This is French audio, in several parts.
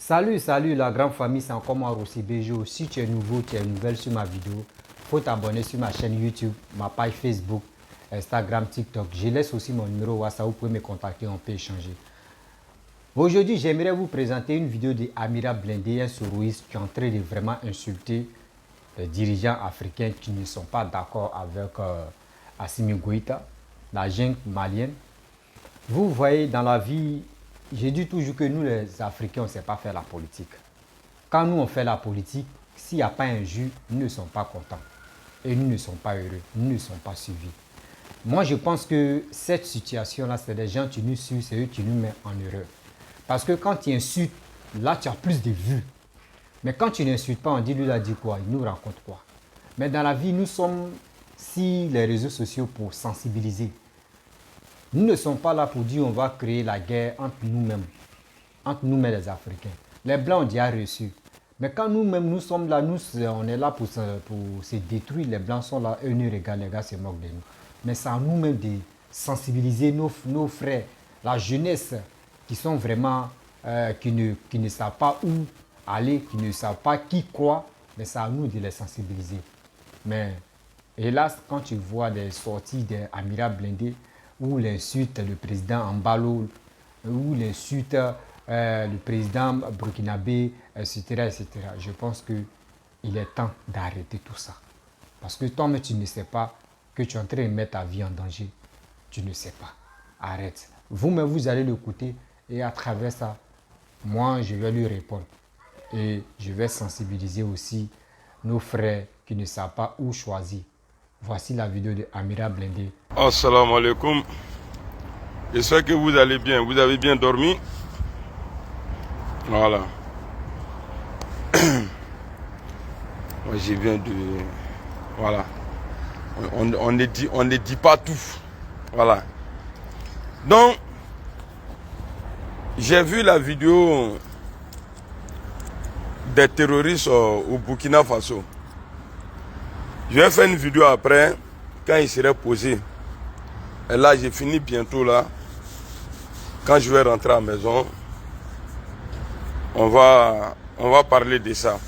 Salut la grande famille, c'est encore moi Rossi Bejo. Si tu es nouveau, tu es nouvelle sur ma vidéo, faut t'abonner sur ma chaîne YouTube, ma page Facebook, Instagram, TikTok. Je laisse aussi mon numéro WhatsApp, vous pouvez me contacter, on peut échanger. Aujourd'hui, j'aimerais vous présenter une vidéo d'Amira Blindé, un sourouiste qui est en train de vraiment insulter les dirigeants africains qui ne sont pas d'accord avec Assimi Goïta, la junte malienne. Vous voyez, dans la vie, je dis toujours que nous les Africains, on ne sait pas faire la politique. Quand nous on fait la politique, s'il n'y a pas un jus, nous ne sommes pas contents. Et nous ne sommes pas heureux, nous ne sommes pas suivis. Moi je pense que cette situation-là, c'est des gens qui nous suivent, c'est eux qui nous mettent en erreur. Parce que quand tu insultes, là tu as plus de vues. Mais quand tu n'insultes pas, on dit lui il a dit quoi, il nous raconte quoi. Mais dans la vie, nous sommes sur les réseaux sociaux pour sensibiliser. Nous ne sommes pas là pour dire on va créer la guerre entre nous-mêmes les Africains. Les Blancs ont déjà reçu. Mais quand nous-mêmes nous sommes là, on est là pour se détruire. Les Blancs sont là, eux nous regardent, les gars se moquent de nous. Mais c'est à nous-mêmes de sensibiliser nos frères, la jeunesse qui sont vraiment, qui ne savent pas où aller, qui ne savent pas qui croit. Mais c'est à nous de les sensibiliser. Mais hélas, quand tu vois des sorties d'Amira Blindé, ou l'insulte le président Ambalo, ou l'insulte le président burkinabé, etc., etc. Je pense qu'il est temps d'arrêter tout ça. Parce que toi-même, tu ne sais pas que tu es en train de mettre ta vie en danger. Tu ne sais pas. Arrête. Vous-même, vous allez l'écouter et à travers ça, moi, je vais lui répondre. Et je vais sensibiliser aussi nos frères qui ne savent pas où choisir. Voici la vidéo d'Amira Blindé. Assalamu alaikum. J'espère que vous allez bien. Vous avez bien dormi? Voilà. Moi, je viens de... Voilà. On ne dit pas tout. Voilà. Donc, j'ai vu la vidéo des terroristes au Burkina Faso. Je vais faire une vidéo après, quand il serait posé. Et là, j'ai fini bientôt là. Quand je vais rentrer à la maison, on va parler de ça.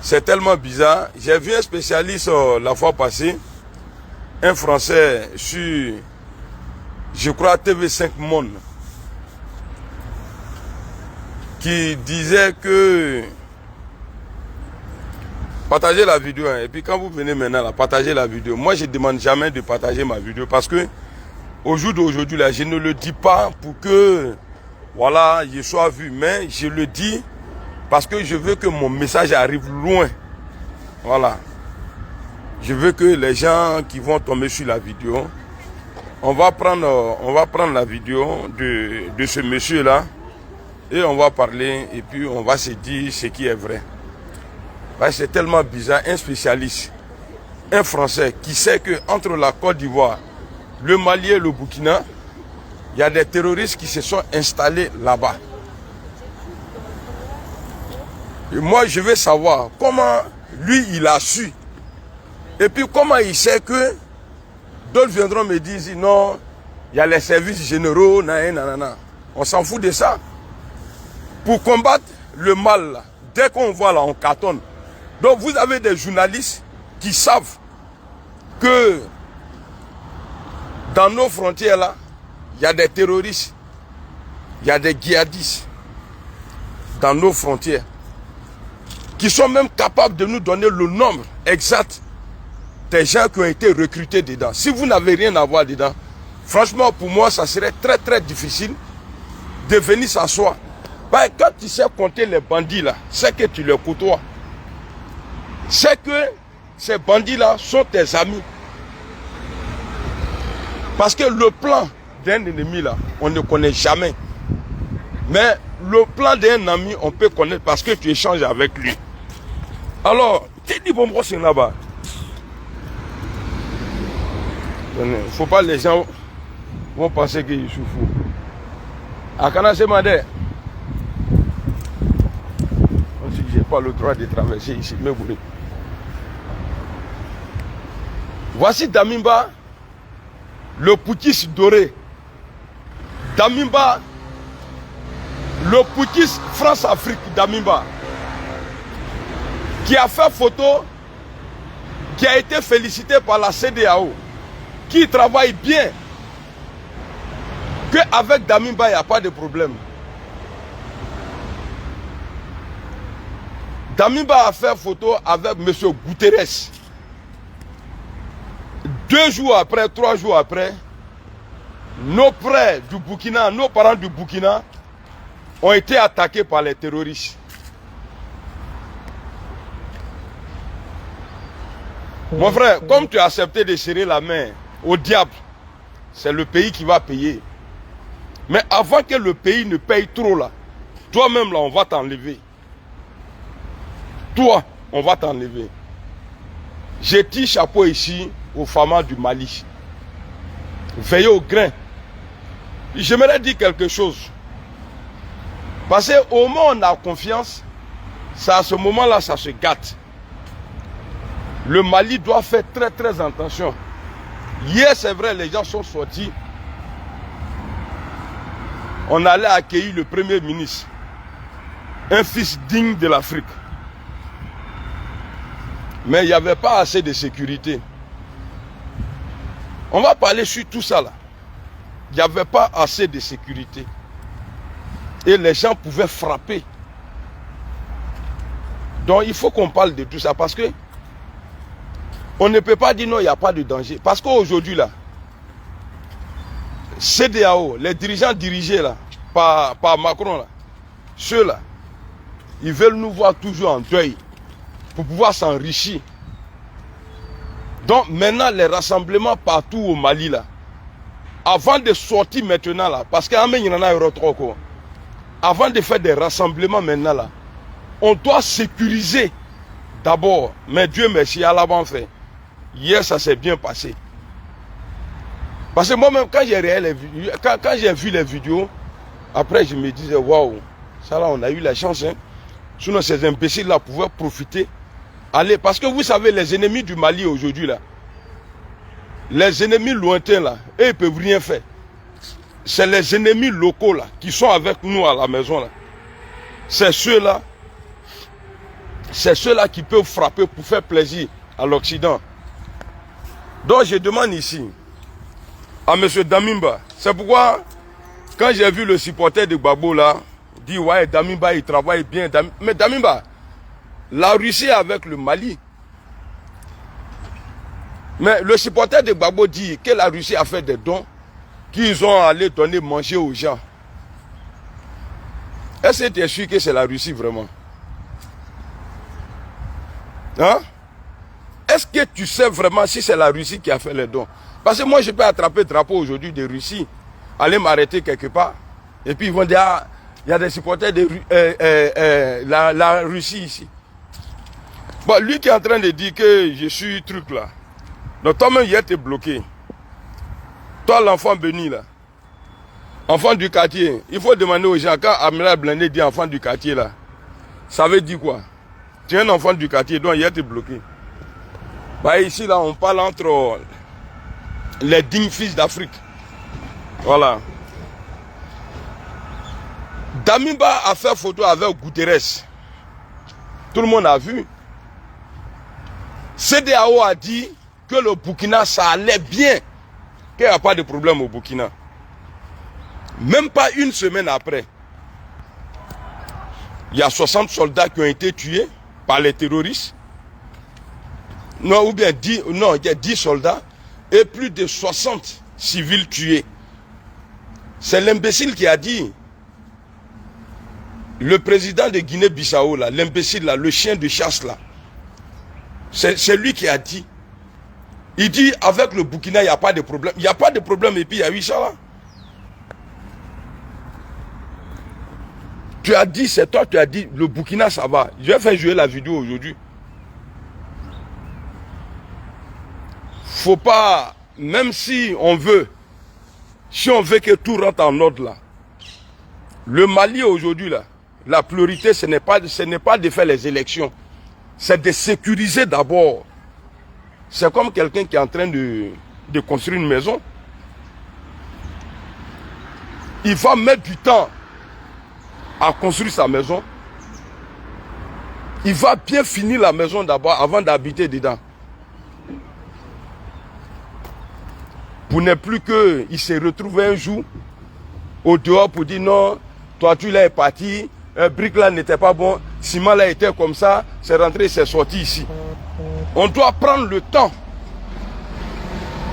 C'est tellement bizarre. J'ai vu un spécialiste la fois passée, un Français sur, je crois, TV5 Monde, qui disait que... Partagez la vidéo, hein. Et puis quand vous venez maintenant là, partagez la vidéo. Moi, je ne demande jamais de partager ma vidéo parce que au jour d'aujourd'hui, là, je ne le dis pas pour que voilà, je sois vu, mais je le dis parce que je veux que mon message arrive loin. Voilà. Je veux que les gens qui vont tomber sur la vidéo, on va prendre la vidéo de ce monsieur-là et on va parler et puis on va se dire ce qui est vrai. C'est tellement bizarre, un spécialiste, un Français qui sait qu'entre la Côte d'Ivoire, le Mali et le Burkina, il y a des terroristes qui se sont installés là-bas. Et moi, je veux savoir comment lui, il a su. Et puis comment il sait que d'autres viendront me dire, non, il y a les services généraux, nanana. On s'en fout de ça. Pour combattre le mal, là, dès qu'on voit là, on cartonne. Donc vous avez des journalistes qui savent que dans nos frontières là, il y a des terroristes, il y a des djihadistes dans nos frontières qui sont même capables de nous donner le nombre exact des gens qui ont été recrutés dedans. Si vous n'avez rien à voir dedans, franchement pour moi ça serait très très difficile de venir s'asseoir. Quand tu sais compter les bandits là, c'est que tu les côtoies. C'est que ces bandits-là sont tes amis. Parce que le plan d'un ennemi, là, on ne connaît jamais. Mais le plan d'un ami, on peut connaître parce que tu échanges avec lui. Alors, tu dis bon, c'est là-bas. Il ne faut pas les gens vont penser qu'ils sont fous. Akana Semade. Je n'ai pas le droit de traverser ici. Mais vous... Voici Damimba, le putschiste doré. Damimba le putschiste France-Afrique Damimba, qui a fait photo, qui a été félicité par la CEDEAO, qui travaille bien, qu'avec Damimba, il n'y a pas de problème. Damimba a fait photo avec M. Guterres. 2 jours après, 3 jours après, nos frères du Burkina, nos parents du Burkina ont été attaqués par les terroristes. Mon frère, comme tu as accepté de serrer la main au diable, c'est le pays qui va payer. Mais avant que le pays ne paye trop là, toi-même là, on va t'enlever. Toi, on va t'enlever. J'ai tiré chapeau ici aux femmes du Mali. Veillez au grain. J'aimerais dire quelque chose. Parce qu'au moment où on a confiance, c'est à ce moment-là, ça se gâte. Le Mali doit faire très très attention. Hier, c'est vrai, les gens sont sortis. On allait accueillir le Premier ministre. Un fils digne de l'Afrique. Mais il n'y avait pas assez de sécurité. On va parler sur tout ça là. Il n'y avait pas assez de sécurité. Et les gens pouvaient frapper. Donc il faut qu'on parle de tout ça parce que on ne peut pas dire non, il n'y a pas de danger. Parce qu'aujourd'hui là, CEDEAO, les dirigeants dirigés là, par Macron là, ceux-là, ils veulent nous voir toujours en deuil pour pouvoir s'enrichir. Donc maintenant les rassemblements partout au Mali là, avant de sortir maintenant là, parce qu'avant de faire des rassemblements maintenant là, on doit sécuriser d'abord. Mais Dieu merci, à l'avant fait. Hier ça s'est bien passé. Parce que moi-même quand j'ai vu les vidéos, après je me disais waouh, ça là on a eu la chance. Hein. Sinon ces imbéciles là pouvaient profiter. Allez, parce que vous savez les ennemis du Mali aujourd'hui là, les ennemis lointains là, eux ils peuvent rien faire. C'est les ennemis locaux là qui sont avec nous à la maison là. C'est ceux-là qui peuvent frapper pour faire plaisir à l'Occident. Donc je demande ici à M. Damimba, c'est pourquoi quand j'ai vu le supporter de Gbagbo là, dire ouais Damimba il travaille bien, mais Damimba, la Russie est avec le Mali. Mais le supporter de Gbagbo dit que la Russie a fait des dons qu'ils ont allé donner manger aux gens. Est-ce que tu es sûr que c'est la Russie vraiment? Hein? Est-ce que tu sais vraiment si c'est la Russie qui a fait les dons? Parce que moi je peux attraper le drapeau aujourd'hui de Russie, aller m'arrêter quelque part, et puis ils vont dire ah, il y a des supporters de la Russie ici. Bon, lui qui est en train de dire que je suis truc là. Donc toi-même, hier, tu es bloqué. Toi, l'enfant béni là. Enfant du quartier. Il faut demander aux gens, quand Amiral Blindé dit enfant du quartier là, ça veut dire quoi? Tu es un enfant du quartier, donc hier, tu es bloqué. Bah, ici, là, on parle entre les dignes fils d'Afrique. Voilà. Damimba a fait photo avec Guterres. Tout le monde a vu. CEDEAO a dit que le Burkina, ça allait bien, qu'il n'y a pas de problème au Burkina. Même pas une semaine après, il y a 60 soldats qui ont été tués par les terroristes. Non, ou bien 10, non, il y a 10 soldats et plus de 60 civils tués. C'est l'imbécile qui a dit. Le président de Guinée-Bissau, là, l'imbécile, là, le chien de chasse, là. C'est lui qui a dit. Il dit, avec le Burkina, il n'y a pas de problème. Il n'y a pas de problème, et puis il y a eu ça, là. Tu as dit, c'est toi, tu as dit, le Burkina, ça va. Je vais faire jouer la vidéo aujourd'hui. Faut pas, même si on veut que tout rentre en ordre, là. Le Mali, aujourd'hui, là, la priorité, ce n'est pas de faire les élections. C'est de sécuriser d'abord. C'est comme quelqu'un qui est en train de construire une maison. Il va mettre du temps à construire sa maison, il va bien finir la maison d'abord avant d'habiter dedans. Pour ne plus qu'il se retrouve un jour au dehors pour dire non, toiture là est parti, brique là n'était pas bon, ciment là était comme ça, c'est rentré, c'est sorti ici. On doit prendre le temps.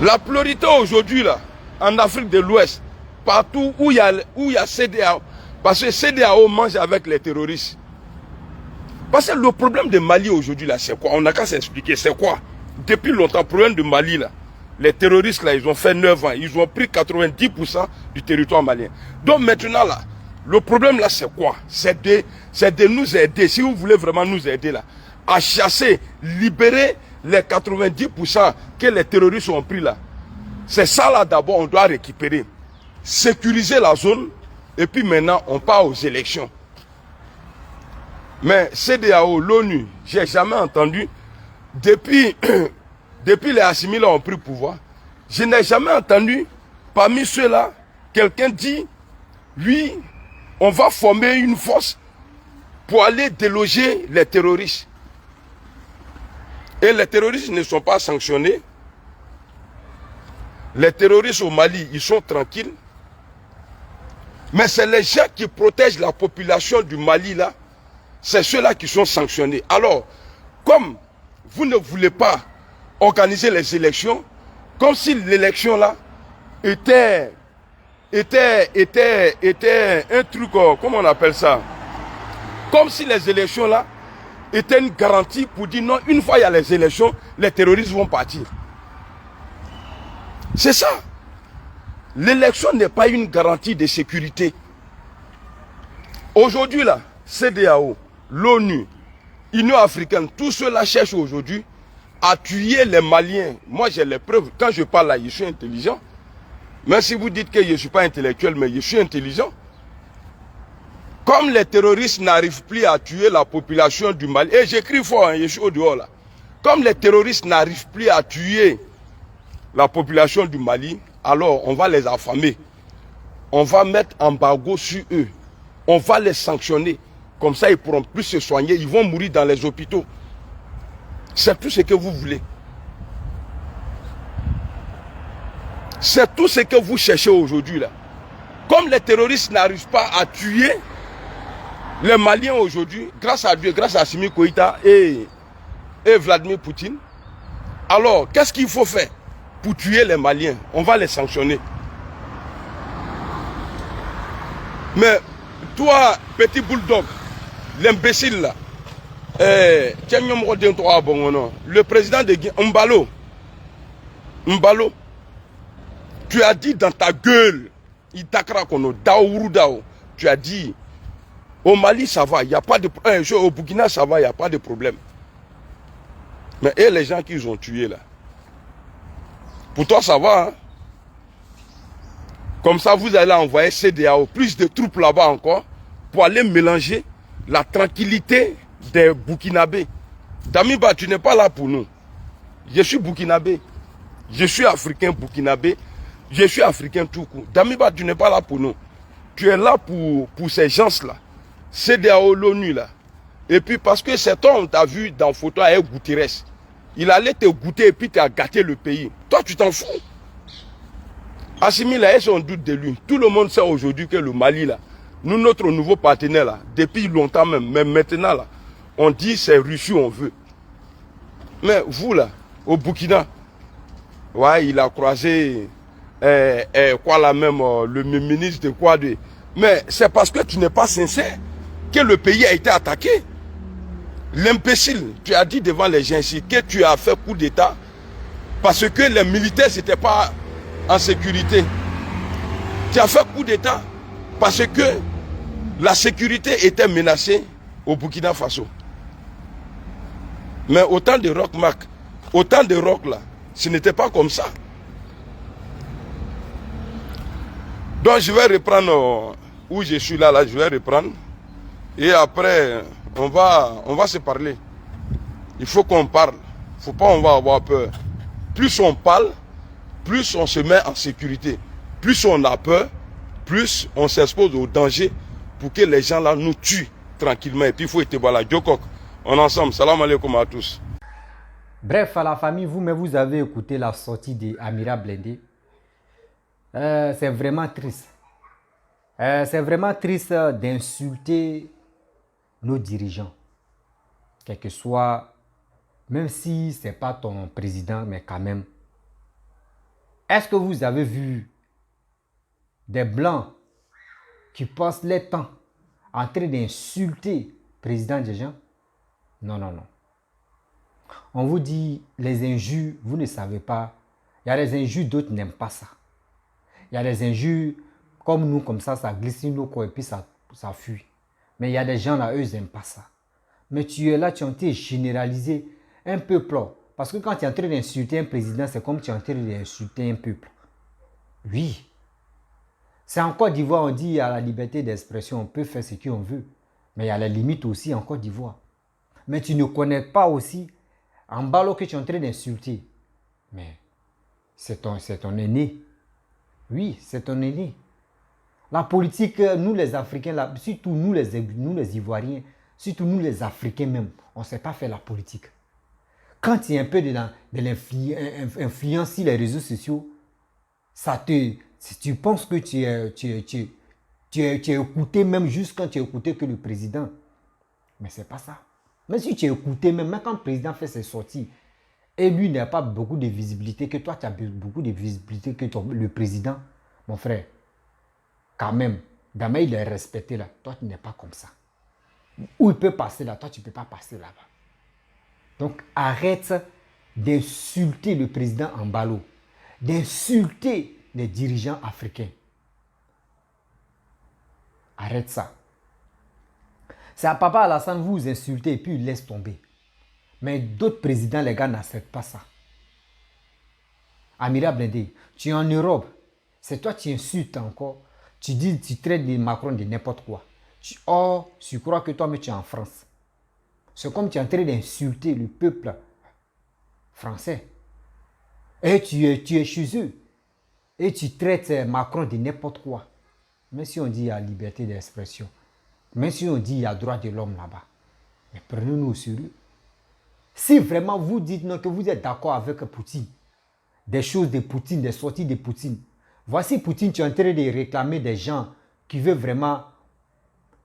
La priorité aujourd'hui là, en Afrique de l'Ouest, partout où il y a CEDEAO, parce que CEDEAO mange avec les terroristes. Parce que le problème de Mali aujourd'hui là, c'est quoi? On n'a qu'à s'expliquer, c'est quoi? Depuis longtemps, le problème de Mali là, les terroristes là, ils ont fait 9 ans, ils ont pris 90% du territoire malien. Donc maintenant là, le problème là c'est quoi? C'est de nous aider, si vous voulez vraiment nous aider là, à chasser, libérer les 90% que les terroristes ont pris là. C'est ça là d'abord, on doit récupérer. Sécuriser la zone, et puis maintenant on part aux élections. Mais CEDEAO, l'ONU, j'ai jamais entendu, depuis les Assimi là ont pris le pouvoir, je n'ai jamais entendu parmi ceux-là, quelqu'un dit, oui, on va former une force pour aller déloger les terroristes. Et les terroristes ne sont pas sanctionnés. Les terroristes au Mali, ils sont tranquilles. Mais c'est les gens qui protègent la population du Mali là, c'est ceux-là qui sont sanctionnés. Alors, comme vous ne voulez pas organiser les élections, comme si l'élection là était un truc, comment on appelle ça? Comme si les élections là étaient une garantie pour dire non, une fois il y a les élections, les terroristes vont partir. C'est ça. L'élection n'est pas une garantie de sécurité. Aujourd'hui là, CEDEAO, l'ONU, Union africaine, tous ceux-là cherchent aujourd'hui à tuer les Maliens. Moi j'ai les preuves. Quand je parle là, je suis intelligent. Même si vous dites que je ne suis pas intellectuel, mais je suis intelligent. Comme les terroristes n'arrivent plus à tuer la population du Mali, et j'écris fort, hein, je suis au dehors là. Comme les terroristes n'arrivent plus à tuer la population du Mali, alors on va les affamer. On va mettre embargo sur eux. On va les sanctionner. Comme ça, ils ne pourront plus se soigner. Ils vont mourir dans les hôpitaux. C'est tout ce que vous voulez. C'est tout ce que vous cherchez aujourd'hui là. Comme les terroristes n'arrivent pas à tuer les Maliens aujourd'hui, grâce à Dieu, grâce à Assimi Goïta et Vladimir Poutine, alors qu'est-ce qu'il faut faire pour tuer les Maliens? On va les sanctionner. Mais toi, petit bulldog, l'imbécile là, le président de Mbalo, tu as dit dans ta gueule, tu as dit, au Mali ça va, il n'y a pas de problème, au Burkina ça va, il n'y a pas de problème. Mais et les gens qu'ils ont tués là, pour toi ça va, hein? Comme ça vous allez envoyer CEDEAO, plus de troupes là-bas encore, pour aller mélanger la tranquillité des Burkinabés. Damiba, tu n'es pas là pour nous. Je suis Burkinabé. Je suis africain Burkinabé. Je suis africain tout court. Damiba, tu n'es pas là pour nous. Tu es là pour ces gens-là. CEDEAO, l'ONU là. Et puis parce que cet homme t'a vu dans photo avec Guterres. Il allait te goûter et puis tu as gâté le pays. Toi, tu t'en fous. Assimi là, on doute de lui. Tout le monde sait aujourd'hui que le Mali là, nous, notre nouveau partenaire là, depuis longtemps même, mais maintenant là, on dit c'est Russie on veut. Mais vous là, au Burkina, ouais, il a croisé quoi là même, le ministre de quoi de... Mais c'est parce que tu n'es pas sincère que le pays a été attaqué. L'imbécile, tu as dit devant les gens ici que tu as fait coup d'État parce que les militaires n'étaient pas en sécurité. Tu as fait coup d'État parce que la sécurité était menacée au Burkina Faso. Mais autant de rock Mac, autant de rock là, ce n'était pas comme ça. Donc je vais reprendre où je suis là, je vais reprendre. Et après, on va se parler. Il faut qu'on parle. Il ne faut pas on va avoir peur. Plus on parle, plus on se met en sécurité. Plus on a peur, plus on s'expose au danger pour que les gens là nous tuent tranquillement. Et puis il faut être voilà. Djokok, on est ensemble. Salam alaikum à tous. Bref, à la famille, vous-même, vous avez écouté la sortie d'Amira Blindé. C'est vraiment triste. C'est vraiment triste d'insulter nos dirigeants. Quel que soit, même si ce n'est pas ton président, mais quand même. Est-ce que vous avez vu des Blancs qui passent leur temps en train d'insulter le président des gens? Non, non, non. On vous dit les injures, vous ne savez pas. Il y a des injures, d'autres n'aiment pas ça. Il y a des injures, comme nous, comme ça glisse sur nos corps et puis ça fuit. Mais il y a des gens là, eux, ils n'aiment pas ça. Mais tu es là, tu es en train de généraliser un peuple. Parce que quand tu es en train d'insulter un président, c'est comme tu es en train d'insulter un peuple. Oui. C'est en Côte d'Ivoire, on dit il y a la liberté d'expression, on peut faire ce qu'on veut. Mais il y a la limite aussi en Côte d'Ivoire. Mais tu ne connais pas aussi en ballot que tu es en train d'insulter. Mais c'est ton aîné. Oui, c'est ton aîné. La politique, nous les Africains, là, surtout nous les Ivoiriens, surtout nous les Africains même, on ne sait pas faire la politique. Quand il y a un peu de l'influence sur les réseaux sociaux, si tu penses que tu es écouté même juste quand tu es écouté que le président. Mais ce n'est pas ça. Mais si tu es écouté même quand le président fait ses sorties, et lui n'a pas beaucoup de visibilité, que toi tu as beaucoup de visibilité que le président, mon frère, quand même, Damain il est respecté là, toi tu n'es pas comme ça. Où il peut passer là, toi tu ne peux pas passer là-bas. Donc arrête d'insulter le président en ballot, d'insulter les dirigeants africains. Arrête ça. C'est à Papa Alassane, vous insultez et puis il laisse tomber. Mais d'autres présidents, les gars, n'acceptent pas ça. Amira Blindé, tu es en Europe. C'est toi qui insultes encore. Tu dis, tu traites de Macron de n'importe quoi. Tu crois que toi, mais tu es en France. C'est comme tu es en train d'insulter le peuple français. Et tu es chez eux. Et tu traites Macron de n'importe quoi. Même si on dit qu'il y a liberté d'expression. Même si on dit qu'il y a droit de l'homme là-bas. Mais prenez-nous au sérieux. Si vraiment vous dites non, que vous êtes d'accord avec Poutine, des choses de Poutine, des sorties de Poutine, voici Poutine, tu es en train de réclamer des gens qui veulent vraiment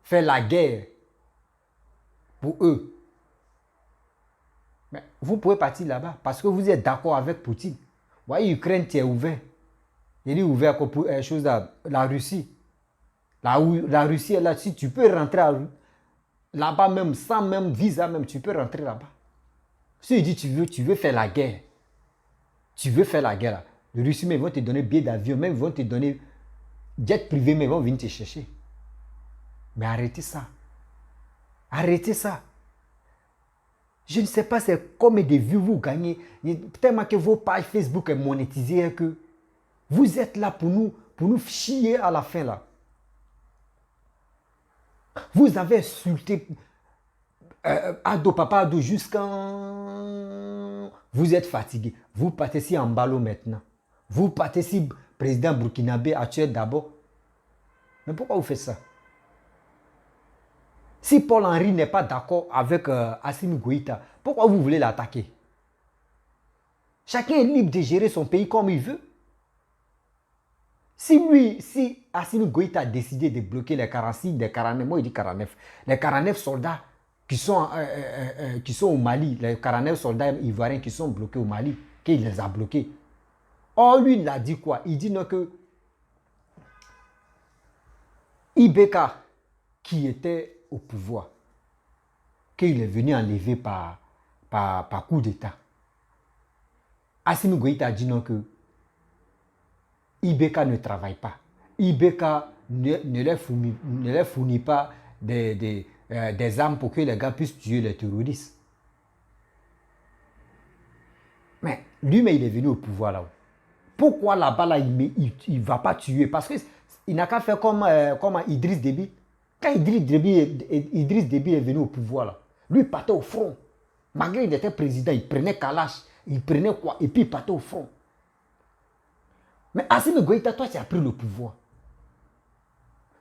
faire la guerre pour eux. Mais vous pouvez partir là-bas parce que vous êtes d'accord avec Poutine. Vous voyez, l'Ukraine, tu es ouvert. Il est ouvert pour chose là, la Russie. La Russie est là, si tu peux rentrer là-bas même, sans même visa même, tu peux rentrer là-bas. Si il dit tu veux faire la guerre, tu veux faire la guerre là. Les Russes, ils vont te donner billets d'avion, même ils vont te donner jet privé, mais ils vont venir te chercher. Mais arrêtez ça. Arrêtez ça. Je ne sais pas c'est combien de vues vous gagnez. Tellement que vos pages Facebook sont monétisées que vous êtes là pour nous chier à la fin là. Vous avez insulté Ado, Papa Ado jusqu'à... Vous êtes fatigué. Vous partez ici en ballot maintenant. Vous partez ici, président burkinabé actuel d'abord. Mais pourquoi vous faites ça? Si Paul Henry n'est pas d'accord avec Assimi Goïta, pourquoi vous voulez l'attaquer? Chacun est libre de gérer son pays comme il veut. Si Assimi Goïta a décidé de bloquer les 46, les 49, moi il dit 49, les 49 soldats qui sont au Mali, les 49 soldats ivoiriens qui sont bloqués au Mali, qu'il les a bloqués. Or, lui, il a dit quoi? Il dit non que Ibeka, qui était au pouvoir, qu'il est venu enlever par coup d'État. Assimi Goïta a dit non que Ibeka ne travaille pas. Ibeka ne les fournit pas des armes pour que les gars puissent tuer les terroristes. Mais lui-même, il est venu au pouvoir là-haut. Pourquoi là-bas, là, il ne va pas tuer? Parce qu'il n'a qu'à faire comme Idriss Déby. Quand Idriss Déby est venu au pouvoir, là, lui, il partait au front. Malgré qu'il était président, il prenait Kalash, il prenait quoi, et puis il partait au front. Mais Assimi Goïta, toi, tu as pris le pouvoir.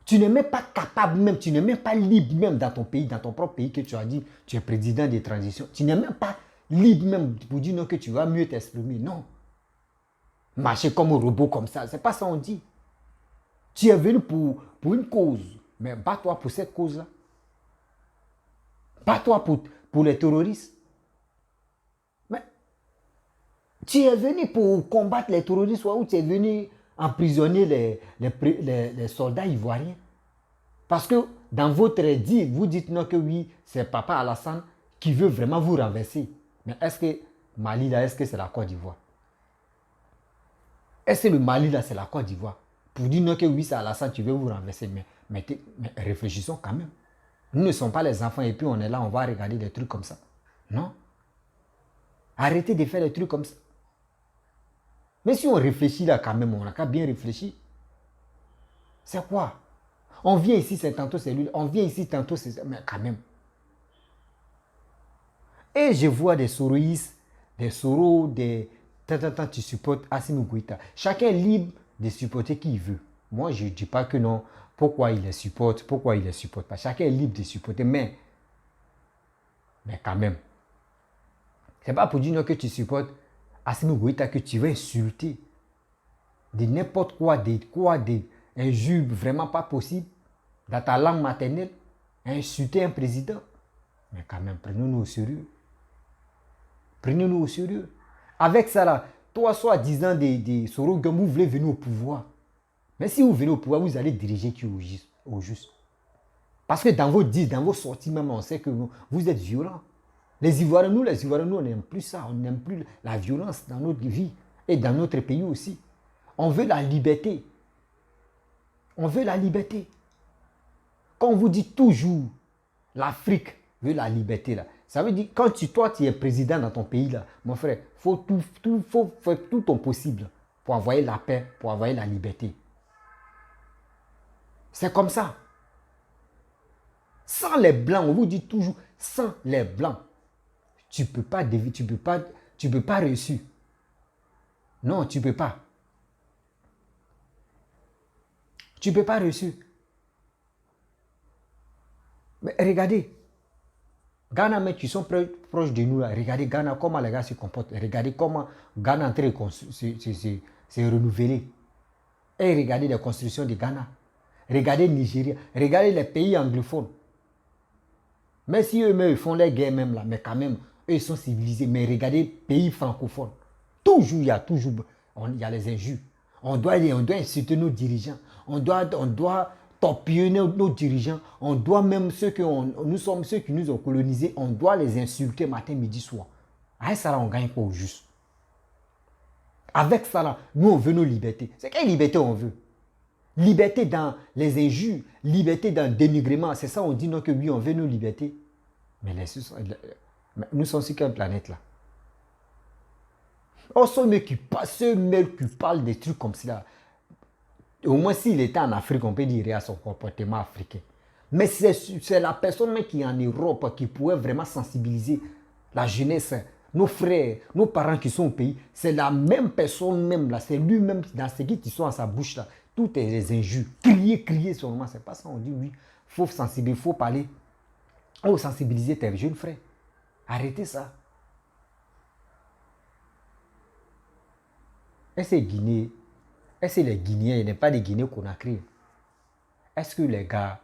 Tu n'es même pas capable, même, tu n'es même pas libre même dans ton pays, dans ton propre pays que tu as dit, tu es président des transitions. Tu n'es même pas libre même pour dire non que tu vas mieux t'exprimer. Non. Marcher comme un robot comme ça, c'est pas ça on dit. Tu es venu pour une cause, mais bats-toi pour cette cause-là. Bats-toi pour les terroristes. Mais tu es venu pour combattre les terroristes ou tu es venu emprisonner les soldats ivoiriens. Parce que dans votre dit, vous dites non que oui, c'est Papa Alassane qui veut vraiment vous renverser. Mais est-ce que Mali là, est-ce que c'est la Côte d'Ivoire? Est-ce que le Mali là, c'est la Côte d'Ivoire? Pour dire non que oui, c'est Alassane qui veut vous renverser. Mais réfléchissons quand même. Nous ne sommes pas les enfants et puis on est là, on va regarder des trucs comme ça. Non. Arrêtez de faire des trucs comme ça. Mais si on réfléchit là quand même, on n'a qu'à bien réfléchir. C'est quoi? On vient ici, c'est tantôt c'est lui. On vient ici, tantôt c'est ça. Mais quand même. Et je vois des soroïstes, des soros, des... Tant, tu supportes Assimi Goïta. Chacun est libre de supporter qui il veut. Moi, je ne dis pas que non. Pourquoi il les supporte, pourquoi il les supporte pas. Chacun est libre de supporter, mais quand même. C'est pas pour dire non que tu supportes Assimi Goïta que tu vas insulter de n'importe quoi, des injures vraiment pas possible dans ta langue maternelle, insulter un président. Mais quand même, prenons-nous au sérieux. Prenez-nous au sérieux. Avec ça là, toi, soi-disant des Sorogum, vous voulez venir au pouvoir. Mais si vous venez au pouvoir, vous allez diriger qui au juste. Parce que dans vos dits, dans vos sorties même, on sait que vous êtes violents. Les Ivoiriens, on n'aime plus ça. On n'aime plus la violence dans notre vie et dans notre pays aussi. On veut la liberté. On veut la liberté. Quand on vous dit toujours, l'Afrique veut la liberté là. Ça veut dire, quand toi, tu es président dans ton pays là, mon frère, faut faire tout ton possible pour envoyer la paix, pour envoyer la liberté. C'est comme ça. Sans les blancs, on vous dit toujours, sans les blancs, tu ne peux pas réussir. Non, tu ne peux pas. Tu ne peux pas réussir. Mais regardez, Ghana, mais qui sont proches de nous là, regardez Ghana, comment les gars se comportent. Regardez comment Ghana est en train de se renouveler. Et regardez les constructions de Ghana. Regardez Nigeria. Regardez les pays anglophones. Mais si eux-mêmes font les guerres même là, mais quand même, eux ils sont civilisés. Mais regardez les pays francophones. Toujours, il y a les injures. On doit insulter nos dirigeants. On doit torpiller nos dirigeants. On doit même nous sommes ceux qui nous ont colonisés. On doit les insulter matin, midi, soir. Avec ça, là, on gagne pas au juste. Avec ça, là, nous, on veut nos libertés. C'est quelle liberté on veut? Liberté dans les injures, liberté dans le dénigrement. C'est ça, on dit non que oui, on veut nos libertés. Mais nous sommes sur quelle planète là? Oh, ceux qui parlent des trucs comme ça. Au moins, s'il était en Afrique, on peut dire à son comportement africain. Mais c'est la personne même qui est en Europe qui pourrait vraiment sensibiliser la jeunesse, nos frères, nos parents qui sont au pays. C'est la même personne même là. C'est lui-même dans ce qui sont à sa bouche là. Tout est les injures. Crier seulement. C'est pas ça. On dit oui. Il faut sensibiliser, il faut parler. Il faut sensibiliser tes jeunes frères. Arrêtez ça. Est-ce que les Guinéens, il n'est pas des Guinéens qu'on a créés? Est-ce que les gars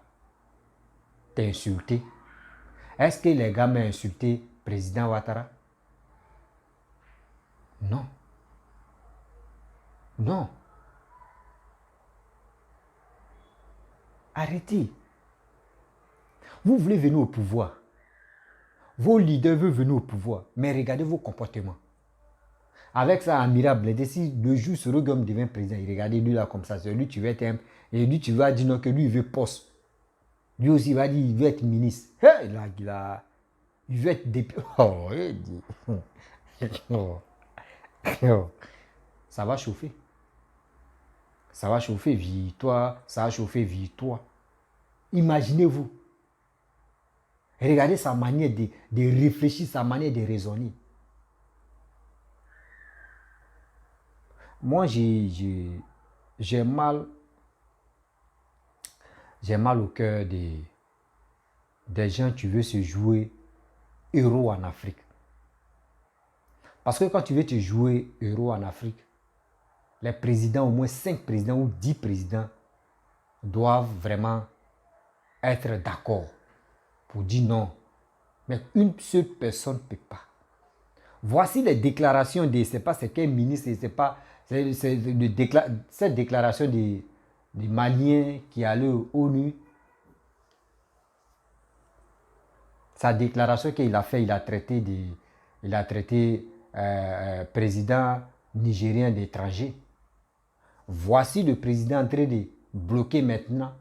t'ont insulté? Est-ce que les gars m'ont insulté président Ouattara? Non. Non. Arrêtez. Vous voulez venir au pouvoir. Vos leaders veulent venir au pouvoir. Mais regardez vos comportements. Avec ça, admirable, si le jour ce Rogom devient président, il regarde lui là comme ça, lui tu veux être un, et lui tu vas dire non que lui il veut poste. Lui aussi il va dire il veut être ministre. Hey, là, il veut être député. Oh, il dit. Ça va chauffer. Ça va chauffer, vis-toi. Ça va chauffer, vis-toi. Imaginez-vous. Regardez sa manière de réfléchir, sa manière de raisonner. Moi, j'ai mal. j'ai mal au cœur des gens qui veulent se jouer héros en Afrique. Parce que quand tu veux te jouer héros en Afrique, les présidents, au moins 5 présidents ou 10 présidents, doivent vraiment être d'accord pour dire non. Mais une seule personne ne peut pas. Voici les déclarations de, c'est pas c'est quel ministre, c'est pas, cette déclaration des Maliens qui allaient aux ONU. Sa déclaration qu'il a fait, il a traité président nigérien d'étranger. Voici le président en train de bloquer maintenant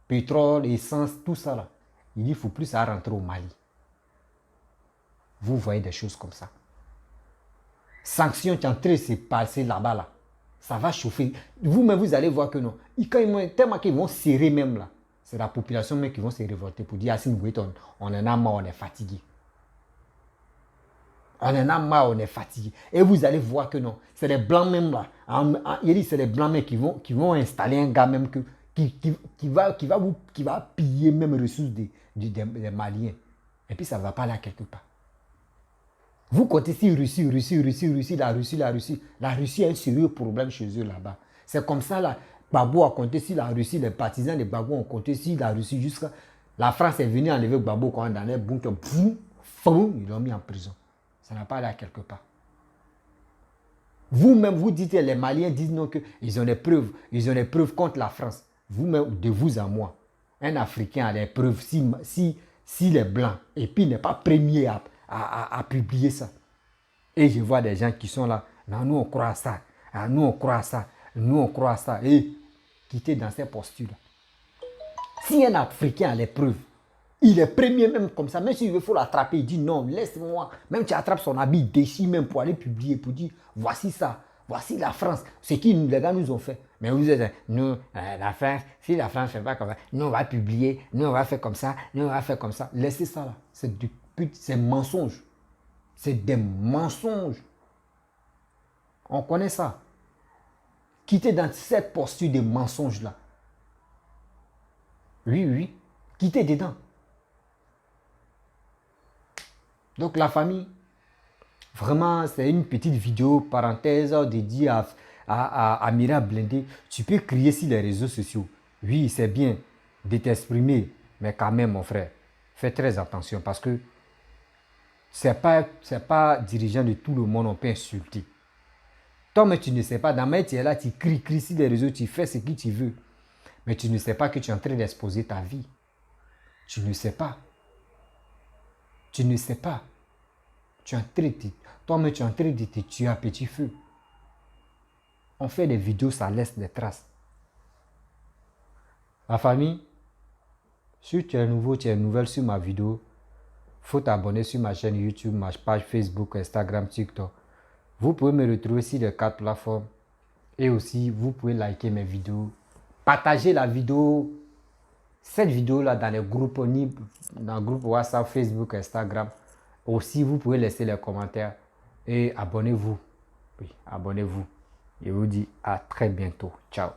pétrole, essence, tout ça là. Il dit qu'il ne faut plus ça rentrer au Mali. Vous voyez des choses comme ça. Sanctions qui sont en train de se passer là-bas là. Ça va chauffer. Vous-même, vous allez voir que non. Tellement qu'ils vont serrer même là. C'est la population même qui vont se révolter pour dire Assimi Goïta, on en a marre, on est fatigué. On en a marre, on est fatigué. Et vous allez voir que non. C'est les blancs même là. Il dit c'est les blancs même qui vont installer un gars même qui va piller même les ressources des Maliens. Et puis ça ne va pas là quelque part. Vous comptez si Russie, la Russie a un sérieux problème chez eux là-bas. C'est comme ça là. Gbagbo a compté si la Russie, les partisans de Gbagbo ont compté si la Russie jusqu'à... La France est venue enlever Gbagbo quand dans les bunkers, ils l'ont mis en prison. Ça n'a pas l'air quelque part. Vous-même, vous dites, les Maliens disent non, qu'ils ont des preuves contre la France. Vous-même, de vous à moi, un Africain a des preuves si les Blancs, et puis il n'est pas premier à publier ça. Et je vois des gens qui sont là, non, nous on croit à ça, nous on croit à ça, nous on croit à ça, et quitter dans ces postures-là. Si un Africain a les preuves, il est premier même comme ça, même s'il faut l'attraper, il dit non, laisse-moi. Même tu attrapes son habit, déchire même pour aller publier, pour dire voici ça, voici la France, ce que les gars nous ont fait. Mais vous êtes, nous, la France, si la France ne fait pas comme ça, nous on va publier, nous on va faire comme ça, nous on va faire comme ça. Laissez ça là, c'est mensonge. C'est des mensonges. On connaît ça. Quittez dans cette posture de mensonges là. Oui, quittez dedans. Donc la famille, vraiment c'est une petite vidéo parenthèse dédiée à Amira Blindé. Tu peux crier sur les réseaux sociaux. Oui, c'est bien de t'exprimer, mais quand même mon frère, fais très attention parce que c'est pas dirigeant de tout le monde, on peut insulter. Toi, mais tu ne sais pas, dans ma tu es là, tu cries sur les réseaux, tu fais ce que tu veux. Mais tu ne sais pas que tu es en train d'exposer ta vie. Tu ne sais pas. Tu ne sais pas. Toi-même, tu es en train de te tuer à petit feu. On fait des vidéos, ça laisse des traces. La famille, si tu es nouveau, tu es nouvelle sur ma vidéo, il faut t'abonner sur ma chaîne YouTube, ma page Facebook, Instagram, TikTok. Vous pouvez me retrouver sur les 4 plateformes. Et aussi, vous pouvez liker mes vidéos. Partagez la vidéo, cette vidéo-là dans les groupes, dans le groupe WhatsApp, Facebook, Instagram. Aussi, vous pouvez laisser les commentaires et abonnez-vous. Oui, abonnez-vous. Je vous dis à très bientôt. Ciao.